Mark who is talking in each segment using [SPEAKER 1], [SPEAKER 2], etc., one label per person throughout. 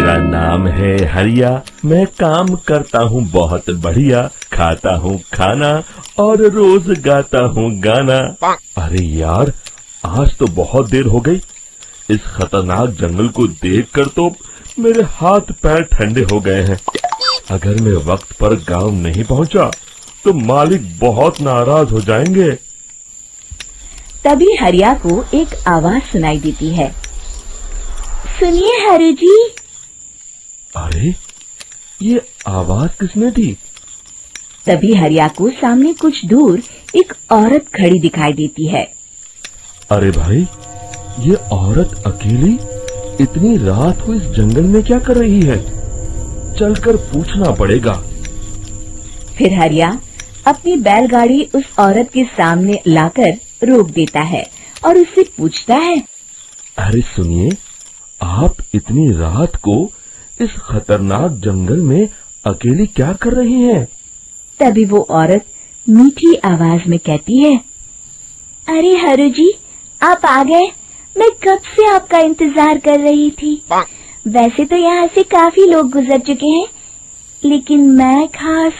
[SPEAKER 1] मेरा नाम है हरिया, मैं काम करता हूँ बहुत बढ़िया, खाता हूँ खाना और रोज गाता हूँ गाना। अरे यार, आज तो बहुत देर हो गई। इस खतरनाक जंगल को देखकर तो मेरे हाथ पैर ठंडे हो गए हैं। अगर मैं वक्त पर गांव नहीं पहुंचा तो मालिक बहुत नाराज हो जाएंगे।
[SPEAKER 2] तभी हरिया को एक आवाज सुनाई देती है। सुनिए हरु जी।
[SPEAKER 1] अरे, ये आवाज किसने दी?
[SPEAKER 2] तभी हरिया को सामने कुछ दूर एक औरत खड़ी दिखाई देती है।
[SPEAKER 1] अरे भाई, ये औरत अकेली इतनी रात को इस जंगल में क्या कर रही है? चलकर पूछना पड़ेगा।
[SPEAKER 2] फिर हरिया अपनी बैलगाड़ी उस औरत के सामने लाकर रोक देता है और उससे पूछता है।
[SPEAKER 1] अरे सुनिए, आप इतनी रात को इस खतरनाक जंगल में अकेली क्या कर रही हैं?
[SPEAKER 2] तभी वो औरत मीठी आवाज में कहती है। अरे हरु जी, आप आ गए। मैं कब से आपका इंतजार कर रही थी। वैसे तो यहाँ से काफी लोग गुजर चुके हैं, लेकिन मैं खास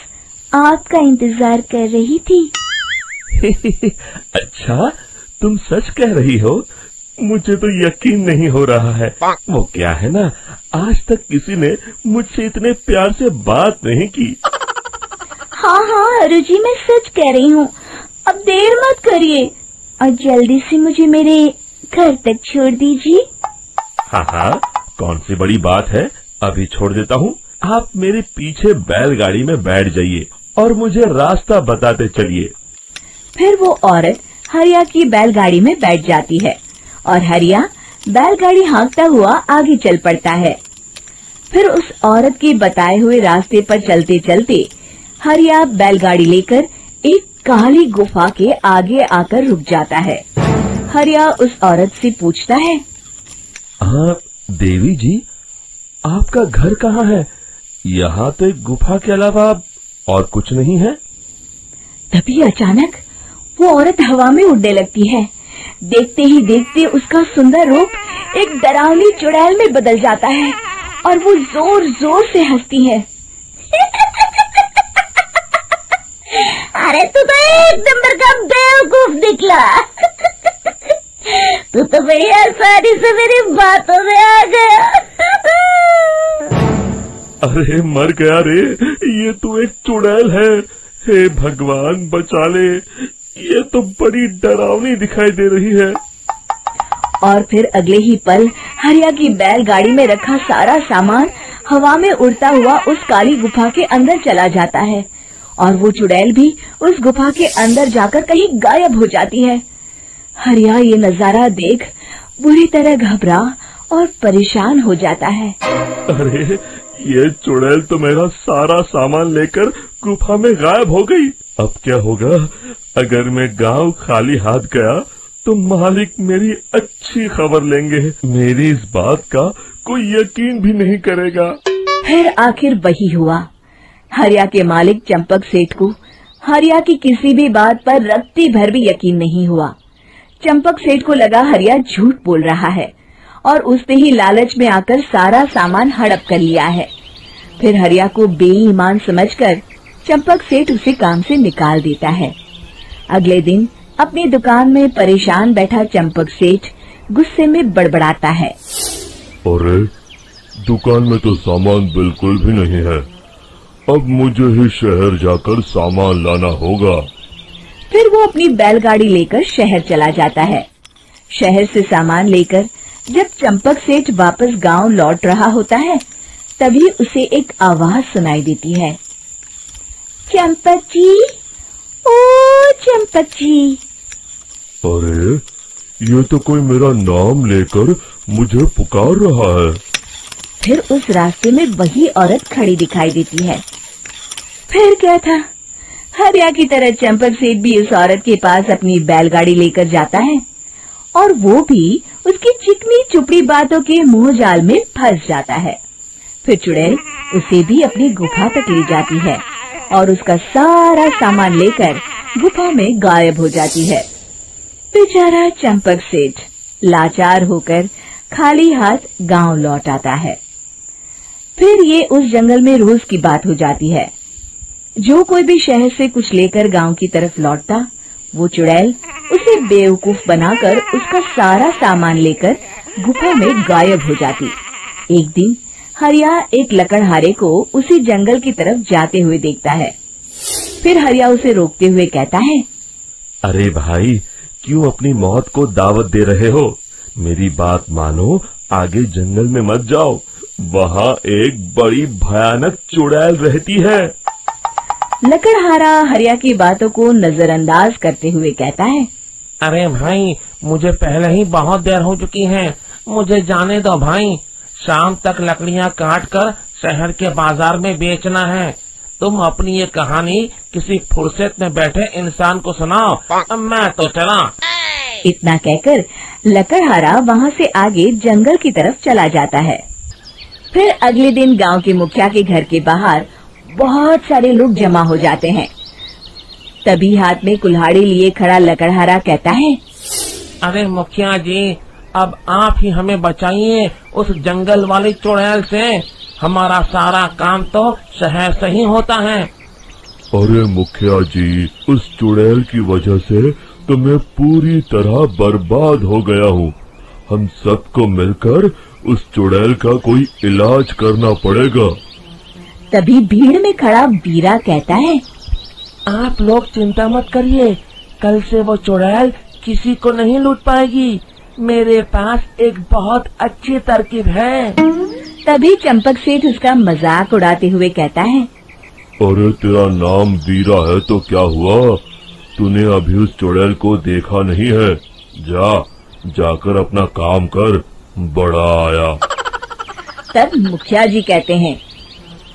[SPEAKER 2] आपका इंतजार कर रही थी।
[SPEAKER 1] अच्छा, तुम सच कह रही हो? मुझे तो यकीन नहीं हो रहा है। वो क्या है ना, आज तक किसी ने मुझसे इतने प्यार से बात नहीं की।
[SPEAKER 2] हाँ हाँ हरु जी, मैं सच कह रही हूँ। अब देर मत करिए और जल्दी से मुझे मेरे घर तक छोड़ दीजिए।
[SPEAKER 1] हाँ हाँ, कौन सी बड़ी बात है, अभी छोड़ देता हूँ। आप मेरे पीछे बैलगाड़ी में बैठ जाइए और मुझे रास्ता बताते चलिए।
[SPEAKER 2] फिर वो औरत हरिया की बैलगाड़ी में बैठ जाती है और हरिया बैलगाड़ी हाँकता हुआ आगे चल पड़ता है। फिर उस औरत के बताए हुए रास्ते पर चलते चलते हरिया बैलगाड़ी लेकर एक काली गुफा के आगे आकर रुक जाता है। हरिया उस औरत से पूछता है।
[SPEAKER 1] हाँ देवी जी, आपका घर कहाँ है? यहाँ तो एक गुफा के अलावा और कुछ नहीं है।
[SPEAKER 2] तभी अचानक वो औरत हवा में उड़ने लगती है। देखते ही देखते उसका सुंदर रूप एक डरावनी चुड़ैल में बदल जाता है और वो जोर जोर से हंसती है। अरे तू तो एक नंबर का बेवकूफ निकला। तू तो बड़ी आसानी से मेरी बातों में आ गया।
[SPEAKER 1] अरे मर गया रे, ये तो एक चुड़ैल है। हे भगवान बचा ले, ये तो बड़ी डरावनी दिखाई दे रही है।
[SPEAKER 2] और फिर अगले ही पल हरिया की बैलगाड़ी में रखा सारा सामान हवा में उड़ता हुआ उस काली गुफा के अंदर चला जाता है और वो चुड़ैल भी उस गुफा के अंदर जाकर कहीं गायब हो जाती है। हरिया ये नजारा देख बुरी तरह घबरा और परेशान हो जाता है।
[SPEAKER 1] अरे, ये चुड़ैल तो मेरा सारा सामान लेकर गुफा में गायब हो गई। अब क्या होगा? अगर मैं गांव खाली हाथ गया तो मालिक मेरी अच्छी खबर लेंगे। मेरी इस बात का कोई यकीन भी नहीं करेगा।
[SPEAKER 2] फिर आखिर वही हुआ। हरिया के मालिक चंपक सेठ को हरिया की किसी भी बात पर रत्ती भर भी यकीन नहीं हुआ। चंपक सेठ को लगा हरिया झूठ बोल रहा है और उसने ही लालच में आकर सारा सामान हड़प कर लिया है। फिर हरिया को बेईमान समझकर चंपक सेठ उसे काम से निकाल देता है। अगले दिन अपनी दुकान में परेशान बैठा चंपक सेठ गुस्से में बड़बड़ाता है।
[SPEAKER 1] अरे, दुकान में तो सामान बिल्कुल भी नहीं है। अब मुझे ही शहर जाकर सामान लाना होगा।
[SPEAKER 2] फिर वो अपनी बैलगाड़ी लेकर शहर चला जाता है। शहर से सामान लेकर जब चंपक सेठ वापस गांव लौट रहा होता है, तभी उसे एक आवाज सुनाई देती है। चंपक जी, ओ चंपक जी।
[SPEAKER 1] अरे, ये तो कोई मेरा नाम लेकर मुझे पुकार रहा है।
[SPEAKER 2] फिर उस रास्ते में वही औरत खड़ी दिखाई देती है। फिर क्या था, हरिया की तरह चंपक सेठ भी उस औरत के पास अपनी बैलगाड़ी लेकर जाता है और वो भी उसकी चिकनी चुपड़ी बातों के मुंह जाल में फंस जाता है। फिर चुड़ैल उसे भी अपनी गुफा तक ले जाती है और उसका सारा सामान लेकर गुफा में गायब हो जाती है। बेचारा चंपक सेठ लाचार होकर खाली हाथ गांव लौट आता है। फिर ये उस जंगल में रोज की बात हो जाती है। जो कोई भी शहर से कुछ लेकर गांव की तरफ लौटता, वो चुड़ैल उसे बेवकूफ बनाकर उसका सारा सामान लेकर गुफा में गायब हो जाती। एक दिन हरिया एक लकड़हारे को उसी जंगल की तरफ जाते हुए देखता है। फिर हरिया उसे रोकते हुए कहता है,
[SPEAKER 1] अरे भाई, क्यों अपनी मौत को दावत दे रहे हो? मेरी बात मानो, आगे जंगल में मत जाओ, वहाँ एक बड़ी भयानक चुड़ैल रहती है।
[SPEAKER 2] लकड़हारा हरिया की बातों को नजरअंदाज करते हुए कहता है,
[SPEAKER 3] अरे भाई, मुझे पहले ही बहुत देर हो चुकी है, मुझे जाने दो भाई। शाम तक लकड़ियाँ काट कर शहर के बाजार में बेचना है। तुम अपनी ये कहानी किसी फुर्सत में बैठे इंसान को सुनाओ, मैं तो चला।
[SPEAKER 2] इतना कहकर लकड़हारा वहाँ से आगे जंगल की तरफ चला जाता है। फिर अगले दिन गांव के मुखिया के घर के बाहर बहुत सारे लोग जमा हो जाते हैं। तभी हाथ में कुल्हाड़ी लिए खड़ा लकड़हारा कहता है,
[SPEAKER 3] अरे मुखिया जी, अब आप ही हमें बचाइए उस जंगल वाली चुड़ैल से। हमारा सारा काम तो शहर से ही होता है।
[SPEAKER 1] अरे मुखिया जी, उस चुड़ैल की वजह से तो मैं पूरी तरह बर्बाद हो गया हूँ। हम सबको मिलकर उस चुड़ैल का कोई इलाज करना पड़ेगा।
[SPEAKER 2] तभी भीड़ में खड़ा वीरा कहता है,
[SPEAKER 3] आप लोग चिंता मत करिए, कल से वो चुड़ैल किसी को नहीं लूट पाएगी। मेरे पास एक बहुत अच्छी तरकीब है।
[SPEAKER 2] तभी चंपक सेठ उसका मजाक उड़ाते हुए कहता है,
[SPEAKER 1] अरे तेरा नाम वीरा है तो क्या हुआ? तूने अभी उस चुड़ैल को देखा नहीं है? जाकर अपना काम कर, बड़ा आया।
[SPEAKER 2] तब मुखिया जी कहते हैं,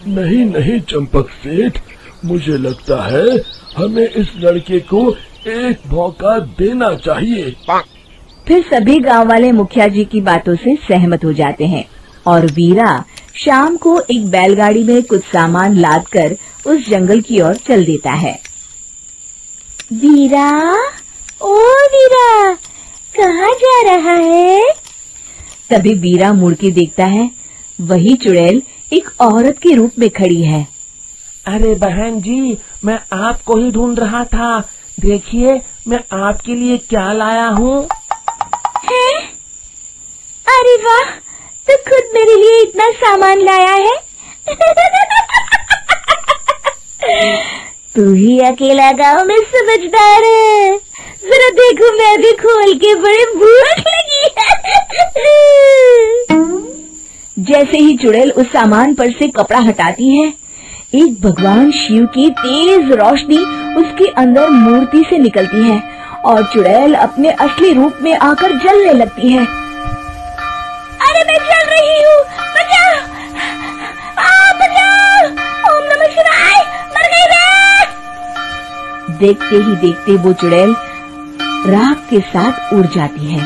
[SPEAKER 1] नहीं चंपक सेठ, मुझे लगता है हमें इस लड़के को एक मौका देना चाहिए।
[SPEAKER 2] फिर सभी गांव वाले मुखिया जी की बातों से सहमत हो जाते हैं और वीरा शाम को एक बैलगाड़ी में कुछ सामान लादकर उस जंगल की ओर चल देता है। वीरा, ओ वीरा, कहाँ जा रहा है? तभी वीरा मुड़ के देखता है, वही चुड़ैल एक औरत के रूप में खड़ी है।
[SPEAKER 3] अरे बहन जी, मैं आपको ही ढूंढ रहा था। देखिए, मैं आपके लिए क्या लाया हूँ।
[SPEAKER 2] अरे वाह, तो खुद मेरे लिए इतना सामान लाया है। तू ही अकेला गांव में समझदार है। जरा देखो, मैं भी खोल के, बड़े भूख लगी है। जैसे ही चुड़ैल उस सामान पर से कपड़ा हटाती है, एक भगवान शिव की तेज रोशनी उसके अंदर मूर्ति से निकलती है और चुड़ैल अपने असली रूप में आकर जलने लगती है। अरे मैं जल रही हूँ, बचाओ, बचाओ, ओम नमः शिवाय, मर गई मैं। देखते ही देखते वो चुड़ैल राख के साथ उड़ जाती है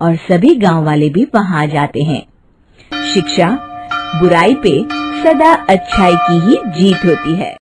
[SPEAKER 2] और सभी गांव वाले भी वहां आ जाते हैं। शिक्षा बुराई पे सदा अच्छाई की ही जीत होती है।